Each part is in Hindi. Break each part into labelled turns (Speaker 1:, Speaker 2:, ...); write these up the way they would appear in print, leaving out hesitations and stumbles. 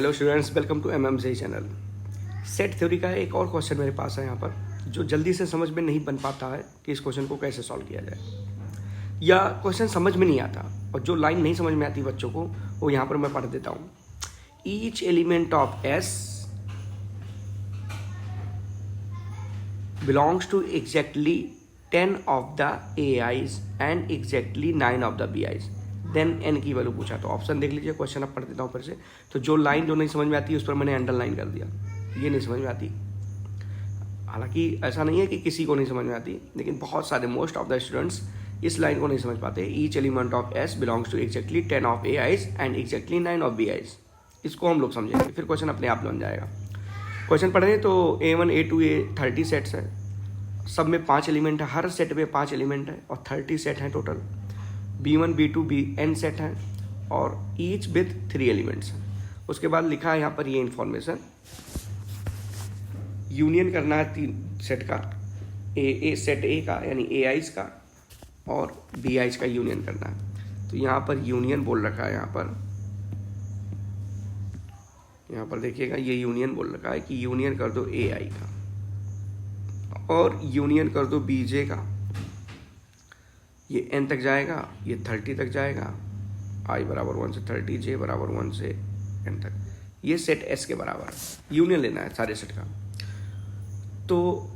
Speaker 1: Hello students, welcome to MMJ channel. Set theory का एक और क्वेश्चन मेरे पास है यहाँ पर, जो जल्दी से समझ में नहीं बन पाता है कि इस क्वेश्चन को कैसे सॉल्व किया जाए, या क्वेश्चन समझ में नहीं आता और जो लाइन नहीं समझ में आती बच्चों को वो यहाँ पर मैं पढ़ देता हूँ। Each element of S belongs to exactly 10 of the AIs and exactly 9 of the BIs, then n की वैल्यू पूछा। तो ऑप्शन देख लीजिए, क्वेश्चन अब पढ़ देता हूँ फिर से। तो जो लाइन जो नहीं समझ में आती है उस पर मैंने अंडरलाइन कर दिया, ये नहीं समझ में आती। हालांकि ऐसा नहीं है कि किसी को नहीं समझ में आती, लेकिन बहुत सारे मोस्ट ऑफ द स्टूडेंट्स इस लाइन को नहीं समझ पाते। Each element of S belongs to exactly 10 of AIs and exactly 9 of BIs। इसको हम लोग समझेंगे, फिर क्वेश्चन अपने आप बन जाएगा। क्वेश्चन पढ़ें तो A1 A2 A30 सेट्स है, सब में 5 एलिमेंट है, हर सेट में 5 एलिमेंट है और 30 सेट हैं total. B1 B2 BN set है और ईच विथ 3 एलिमेंट्स हैं। उसके बाद लिखा है यहाँ पर ये इन्फॉर्मेशन, यूनियन करना है 3 सेट का, ए सेट A का यानी AIs का और BIs का यूनियन करना है। तो यहाँ पर यूनियन बोल रखा है, यहाँ पर देखिएगा, ये यूनियन बोल रखा है कि यूनियन कर दो AI का और यूनियन कर दो BJ का। ये n तक जाएगा, ये 30 तक जाएगा, i बराबर 1 से 30, j बराबर 1 से n तक। ये सेट S के बराबर है, यूनियन लेना है सारे सेट का। तो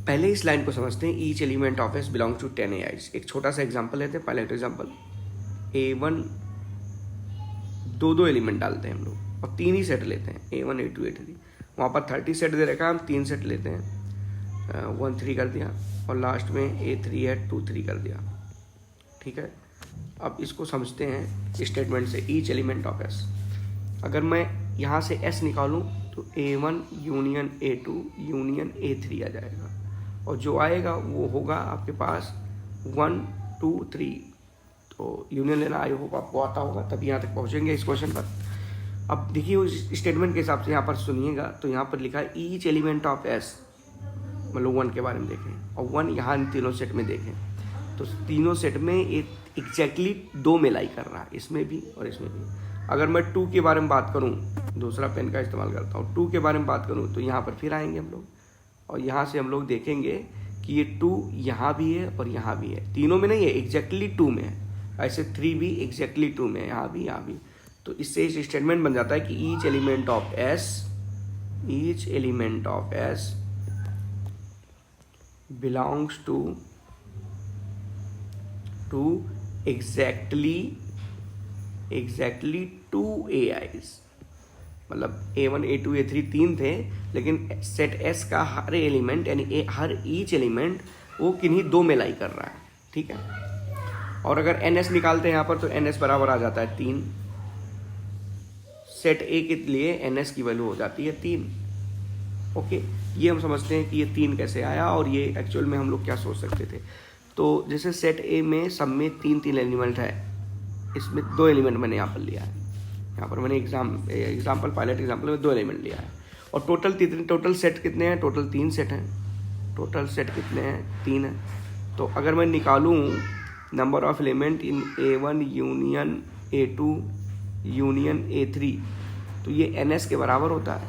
Speaker 1: पहले इस लाइन को समझते हैं, each element of S belongs to 10 AIs। एक छोटा सा एग्जांपल लेते हैं, पायलट एग्जांपल। A1 दो एलिमेंट डालते हैं हम लोग और 3 ही सेट लेते हैं, A1 A2 A3। वहाँ पर 30 सेट दे रखा है, हम 3 सेट लेते हैं, 1 3 कर दिया और लास्ट में A3 है 2 3 कर दिया। ठीक है, अब इसको समझते हैं स्टेटमेंट से, ईच एलिमेंट ऑफ S। अगर मैं यहाँ से S निकालूं तो A1 union A2 union A3 आ जाएगा और जो आएगा वो होगा आपके पास 1 2 3। तो यूनियन लेना आई होप आपको आता होगा, तभी यहाँ तक पहुँचेंगे इस क्वेश्चन पर। अब देखिए उस स्टेटमेंट के हिसाब से यहाँ पर सुनिएगा, तो यहाँ पर लिखा है ईच एलिमेंट ऑफ S, मतलब 1 के बारे में देखें और 1 यहाँ इन तीनों सेट में देखें। तो तीनों सेट में एक एग्जैक्टली 2 में लाई कर रहा है, इसमें भी और इसमें भी। अगर मैं 2 के बारे में बात करूं, दूसरा पेन का इस्तेमाल करता हूं, 2 के बारे में बात करूं तो यहाँ पर फिर आएंगे हम लोग और यहाँ से हम लोग देखेंगे कि ये 2 यहाँ भी है और यहाँ भी है, तीनों में नहीं है, एग्जैक्टली 2 में है। ऐसे 3 भी एग्जैक्टली 2 में है, यहाँ भी यहाँ भी। तो इससे इस स्टेटमेंट बन जाता है कि each element of S belongs to exactly 2 AIs। मतलब A1 A2 A3 3 थे, लेकिन सेट S का हर एलिमेंट यानी हर ईच एलिमेंट वो किन्हीं 2 में लाई कर रहा है। ठीक है, और अगर NS निकालते हैं यहाँ पर तो NS बराबर आ जाता है 3। सेट A के लिए NS की वैल्यू हो जाती है 3। ओके, ये हम समझते हैं कि ये 3 कैसे आया और ये एक्चुअल में हम लोग क्या सोच सकते थे। तो जैसे सेट A में सब में 3 एलिमेंट है, इसमें 2 एलिमेंट मैंने यहाँ पर लिया है। यहाँ पर मैंने एग्जाम्पल पायलट एग्जाम्पल में 2 एलिमेंट लिया है और टोटल सेट कितने हैं? टोटल 3 सेट हैं। टोटल सेट कितने हैं? 3 है। तो अगर मैं निकालूँ number of element in A1 union A2 union A3 तो ये NS के बराबर होता है।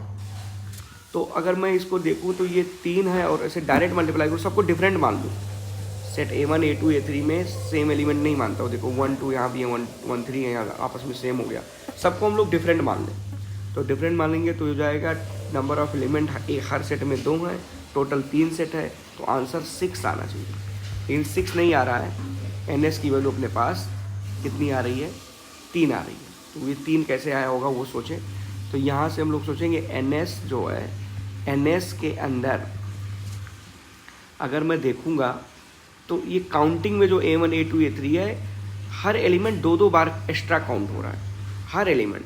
Speaker 1: तो अगर मैं इसको देखूँ तो ये 3 है और ऐसे डायरेक्ट मल्टीप्लाई करूँ, सबको डिफरेंट मान लूँ। सेट A1 A2 A3 में सेम एलिमेंट नहीं मानता हूँ, देखो 1 2 यहाँ भी है, 1 3 है, यहाँ आपस में सेम हो गया। सबको हम लोग डिफरेंट मान लें, तो डिफरेंट मान लेंगे तो हो जाएगा number of element her set में 2 है, टोटल 3 सेट है, तो आंसर 6 आना चाहिए। लेकिन 6 नहीं आ रहा है, NS की वैल्यू अपने पास कितनी आ रही है? 3 आ रही है। तो ये 3 कैसे आया होगा वो सोचें। तो यहाँ से हम लोग सोचेंगे NS जो है, NS के अंदर अगर मैं देखूँगा तो ये काउंटिंग में जो A1 A2 A3 है, हर एलिमेंट 2 बार एक्स्ट्रा काउंट हो रहा है, हर एलिमेंट।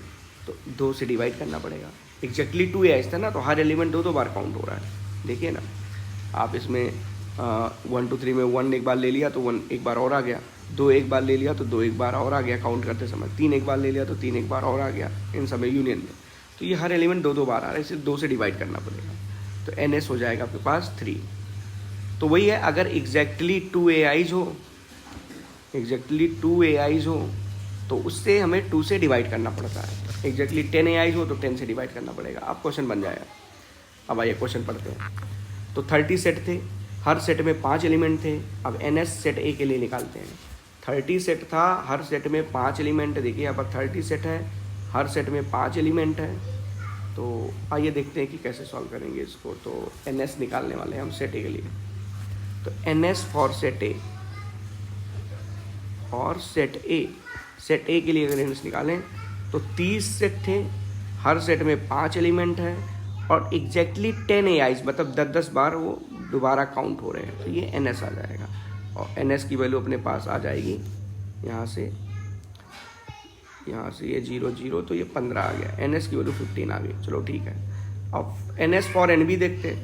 Speaker 1: तो 2 से डिवाइड करना पड़ेगा, एग्जैक्टली 2 AIs था ना, तो हर एलिमेंट 2 बार काउंट हो रहा है। देखिए ना, आप इसमें 1 2 3 में 1 एक बार ले लिया तो 1 एक बार और आ गया, 2 एक बार ले लिया तो 2 एक बार और आ गया काउंट करते समय, 3 एक बार ले लिया तो 3 एक बार और आ गया इन सब यूनियन में। तो ये हर एलिमेंट 2 बार आ रहा है, इसे 2 से डिवाइड करना पड़ेगा। तो NS हो जाएगा आपके पास 3। तो वही है, अगर एग्जैक्टली 2 AIs हो तो उससे हमें 2 से डिवाइड करना पड़ता है। एग्जैक्टली 10 AIs हो तो 10 से डिवाइड करना पड़ेगा, अब क्वेश्चन बन जाएगा। अब आइए क्वेश्चन पढ़ते हैं। तो 30 सेट थे, हर सेट में 5 एलिमेंट थे। अब NS सेट A के लिए निकालते हैं। 30 सेट था, हर सेट में 5 एलिमेंट। देखिए यहाँ पर 30 सेट है, हर सेट में 5 एलिमेंट है। तो आइए देखते हैं कि कैसे सॉल्व करेंगे इसको। तो NS निकालने वाले हैं हम सेट A के लिए। तो NS फॉर सेट A और सेट A के लिए अगर NS निकालें तो 30 सेट थे, हर सेट में 5 एलिमेंट है और एग्जैक्टली 10 AIs, मतलब 10-10 बार वो दोबारा काउंट हो रहे हैं। तो ये NS आ जाएगा और NS की वैल्यू अपने पास आ जाएगी यहाँ से ये 0 0, तो ये 15 आ गया। NS की वैल्यू 15 आ गई। चलो ठीक है। अब NS फॉर NB देखते हैं।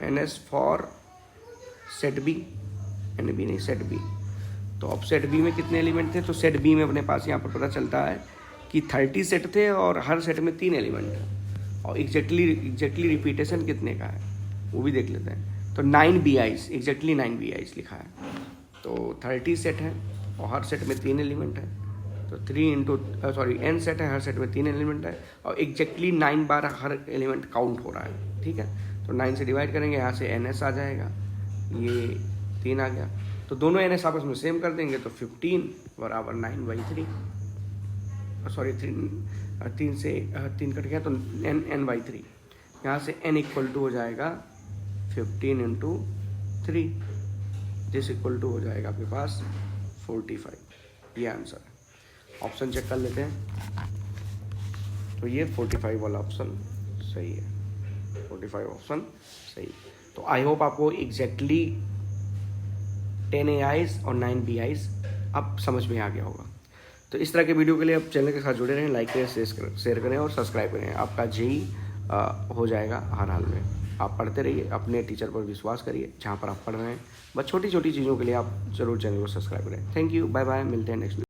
Speaker 1: NS for set B, NB नहीं सेट B। तो अब सेट B में कितने एलिमेंट थे? तो सेट B में अपने पास यहाँ पर पता चलता है कि 30 सेट थे और हर सेट में 3 एलिमेंट है और एग्जैक्टली रिपीटेशन कितने का है वो भी देख लेते हैं। तो 9 BIs, एग्जैक्टली 9 BIs लिखा है। तो 30 सेट है और हर सेट में 3 एलिमेंट है, तो n सेट है, हर सेट में 3 एलिमेंट है और एग्जैक्टली 9 बार हर एलिमेंट काउंट हो रहा है। ठीक है, तो 9 से डिवाइड करेंगे, यहाँ से NS आ जाएगा, ये 3 आ गया। तो दोनों NS आपस में सेम कर देंगे तो 15 बराबर 9/3। सॉरी 3 से 3 कट गया तो n/3। यहाँ से n इक्वल टू हो जाएगा 15 × 3, जिस इक्वल टू हो जाएगा आपके पास 45। ये आंसर है। ऑप्शन चेक कर लेते हैं। तो ये 45 वाला ऑप्शन सही है। 45 ऑप्शन सही। तो आई होप आपको एग्जैक्टली 10 AIs और 9 BIs अब समझ में आ गया होगा। तो इस तरह के वीडियो के लिए आप चैनल के साथ जुड़े रहें, लाइक करें, शेयर करें और सब्सक्राइब करें। आपका JEE हो जाएगा हर हाल में। आप पढ़ते रहिए, अपने टीचर पर विश्वास करिए जहाँ पर आप पढ़ रहे हैं। बस छोटी छोटी चीज़ों के लिए आप जरूर चैनल को सब्सक्राइब करें। थैंक यू, बाय बाय, मिलते हैं नेक्स्ट।